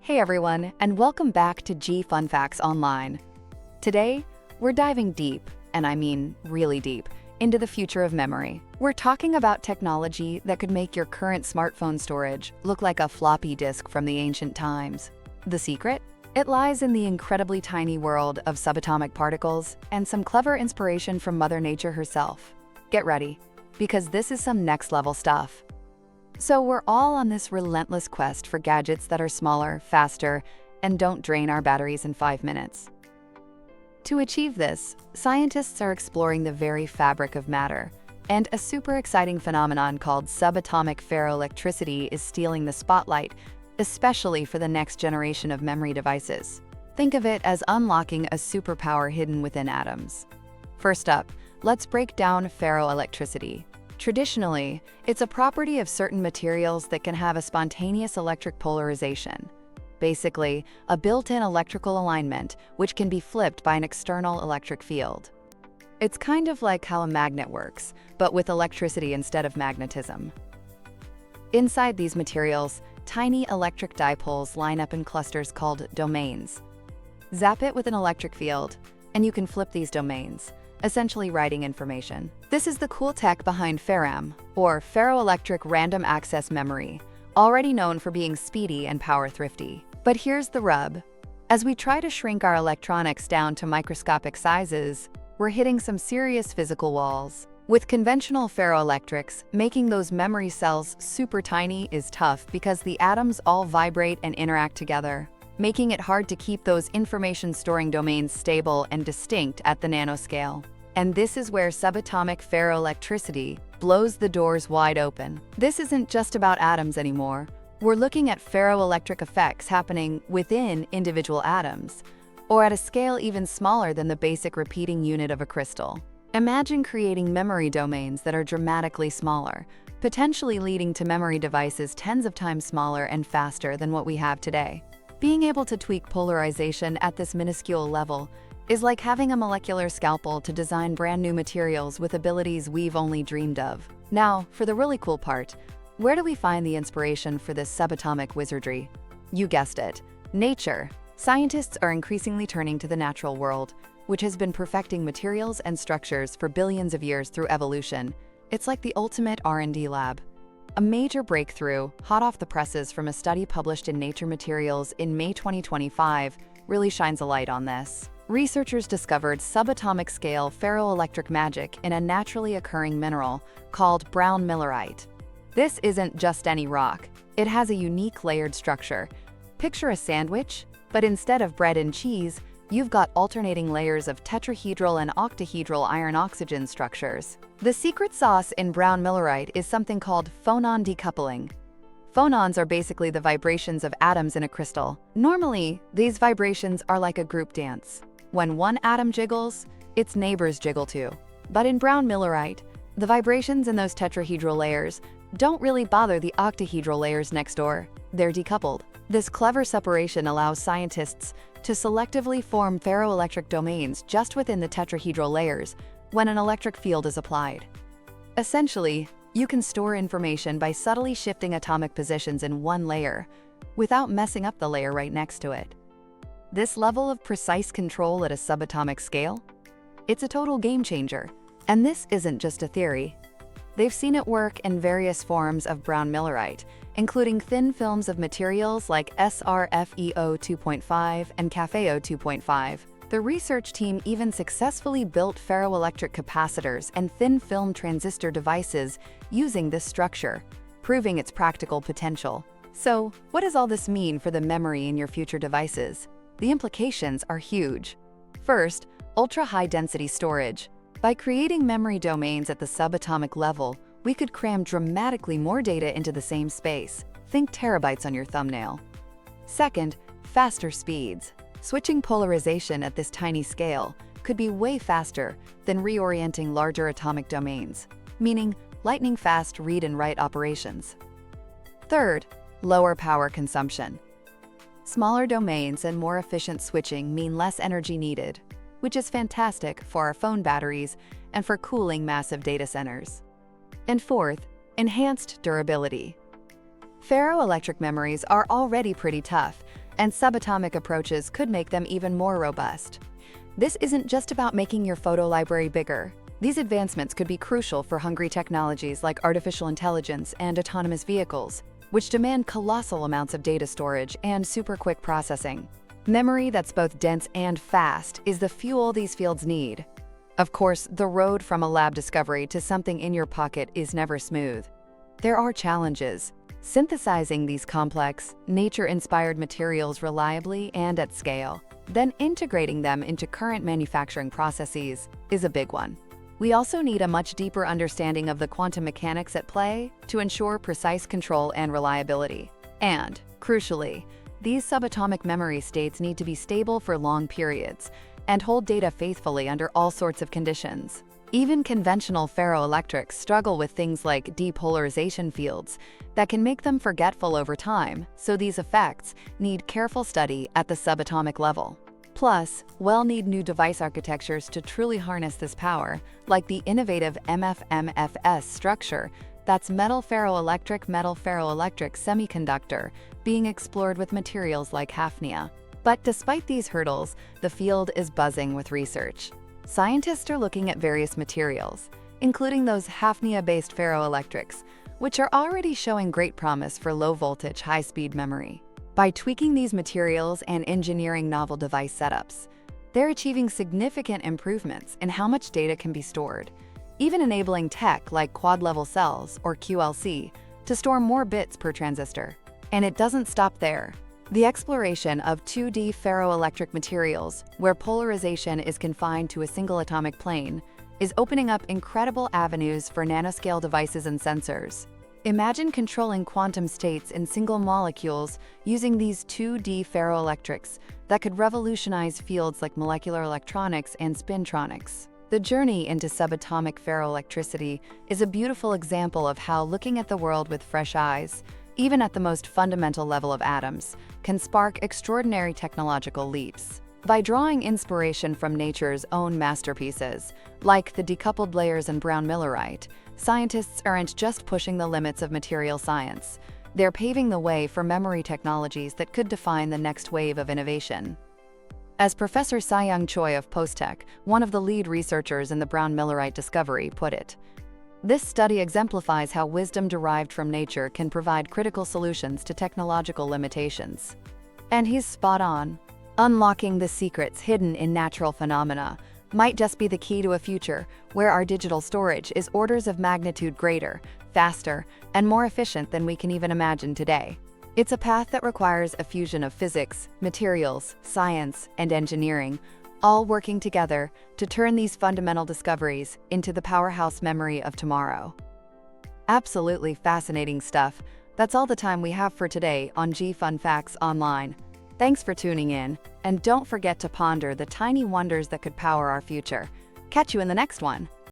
Hey everyone, and welcome back to G Fun Facts Online. Today, we're diving deep, and I mean really deep, into the future of memory. We're talking about technology that could make your current smartphone storage look like a floppy disk from the ancient times. The secret? It lies in the incredibly tiny world of subatomic particles and some clever inspiration from Mother Nature herself. Get ready, because this is some next-level stuff. So we're all on this relentless quest for gadgets that are smaller, faster, and don't drain our batteries in 5 minutes. To achieve this, scientists are exploring the very fabric of matter, and a super exciting phenomenon called subatomic ferroelectricity is stealing the spotlight, especially for the next generation of memory devices. Think of it as unlocking a superpower hidden within atoms. First up, let's break down ferroelectricity. Traditionally, it's a property of certain materials that can have a spontaneous electric polarization. Basically, a built-in electrical alignment which can be flipped by an external electric field. It's kind of like how a magnet works, but with electricity instead of magnetism. Inside these materials, tiny electric dipoles line up in clusters called domains. Zap it with an electric field, and you can flip these domains, essentially writing information. This is the cool tech behind FRAM, or Ferroelectric Random Access Memory, already known for being speedy and power-thrifty. But here's the rub. As we try to shrink our electronics down to microscopic sizes, we're hitting some serious physical walls. With conventional ferroelectrics, making those memory cells super tiny is tough because the atoms all vibrate and interact together, making it hard to keep those information-storing domains stable and distinct at the nanoscale. And this is where subatomic ferroelectricity blows the doors wide open. This isn't just about atoms anymore. We're looking at ferroelectric effects happening within individual atoms, or at a scale even smaller than the basic repeating unit of a crystal. Imagine creating memory domains that are dramatically smaller, potentially leading to memory devices tens of times smaller and faster than what we have today. Being able to tweak polarization at this minuscule level is like having a molecular scalpel to design brand new materials with abilities we've only dreamed of. Now, for the really cool part, where do we find the inspiration for this subatomic wizardry? You guessed it, nature. Scientists are increasingly turning to the natural world, which has been perfecting materials and structures for billions of years through evolution. It's like the ultimate R&D lab. A major breakthrough, hot off the presses from a study published in Nature Materials in May 2025, really shines a light on this. Researchers discovered subatomic scale ferroelectric magic in a naturally occurring mineral called Brownmillerite. This isn't just any rock. It has a unique layered structure. Picture a sandwich, but instead of bread and cheese, you've got alternating layers of tetrahedral and octahedral iron-oxygen structures. The secret sauce in Brownmillerite is something called phonon decoupling. Phonons are basically the vibrations of atoms in a crystal. Normally, these vibrations are like a group dance. When one atom jiggles, its neighbors jiggle too. But in Brownmillerite, the vibrations in those tetrahedral layers don't really bother the octahedral layers next door. They're decoupled. This clever separation allows scientists to selectively form ferroelectric domains just within the tetrahedral layers when an electric field is applied. Essentially, you can store information by subtly shifting atomic positions in one layer without messing up the layer right next to it. This level of precise control at a subatomic scale? It's a total game changer. And this isn't just a theory. They've seen it work in various forms of Brownmillerite, including thin films of materials like SrFeO 2.5 and CaFeO 2.5. The research team even successfully built ferroelectric capacitors and thin film transistor devices using this structure, proving its practical potential. So, what does all this mean for the memory in your future devices? The implications are huge. First, ultra-high density storage. By creating memory domains at the subatomic level, we could cram dramatically more data into the same space. Think terabytes on your thumbnail. Second, faster speeds. Switching polarization at this tiny scale could be way faster than reorienting larger atomic domains, meaning lightning-fast read and write operations. Third, lower power consumption. Smaller domains and more efficient switching mean less energy needed, which is fantastic for our phone batteries and for cooling massive data centers. And fourth, enhanced durability. Ferroelectric memories are already pretty tough, and subatomic approaches could make them even more robust. This isn't just about making your photo library bigger. These advancements could be crucial for hungry technologies like artificial intelligence and autonomous vehicles, which demand colossal amounts of data storage and super-quick processing. Memory that's both dense and fast is the fuel these fields need. Of course, the road from a lab discovery to something in your pocket is never smooth. There are challenges. Synthesizing these complex, nature-inspired materials reliably and at scale, then integrating them into current manufacturing processes, is a big one. We also need a much deeper understanding of the quantum mechanics at play to ensure precise control and reliability. And, crucially, these subatomic memory states need to be stable for long periods and hold data faithfully under all sorts of conditions. Even conventional ferroelectrics struggle with things like depolarization fields that can make them forgetful over time, so these effects need careful study at the subatomic level. Plus, we'll need new device architectures to truly harness this power, like the innovative MFMFS structure that's metal ferroelectric semiconductor being explored with materials like hafnia. But despite these hurdles, the field is buzzing with research. Scientists are looking at various materials, including those hafnia-based ferroelectrics, which are already showing great promise for low-voltage, high-speed memory. By tweaking these materials and engineering novel device setups, they're achieving significant improvements in how much data can be stored, even enabling tech like quad-level cells, or QLC, to store more bits per transistor. And it doesn't stop there. The exploration of 2D ferroelectric materials, where polarization is confined to a single atomic plane, is opening up incredible avenues for nanoscale devices and sensors. Imagine controlling quantum states in single molecules using these 2D ferroelectrics that could revolutionize fields like molecular electronics and spintronics. The journey into subatomic ferroelectricity is a beautiful example of how looking at the world with fresh eyes, even at the most fundamental level of atoms, can spark extraordinary technological leaps. By drawing inspiration from nature's own masterpieces, like the decoupled layers in Brownmillerite, scientists aren't just pushing the limits of material science. They're paving the way for memory technologies that could define the next wave of innovation. As Professor Sai-Young Choi of Postech, one of the lead researchers in the Brownmillerite discovery, put it, "This study exemplifies how wisdom derived from nature can provide critical solutions to technological limitations." And he's spot on. Unlocking the secrets hidden in natural phenomena might just be the key to a future where our digital storage is orders of magnitude greater, faster, and more efficient than we can even imagine today. It's a path that requires a fusion of physics, materials, science, and engineering, all working together to turn these fundamental discoveries into the powerhouse memory of tomorrow. Absolutely fascinating stuff. That's all the time we have for today on G Fun Facts Online. Thanks for tuning in, and don't forget to ponder the tiny wonders that could power our future. Catch you in the next one.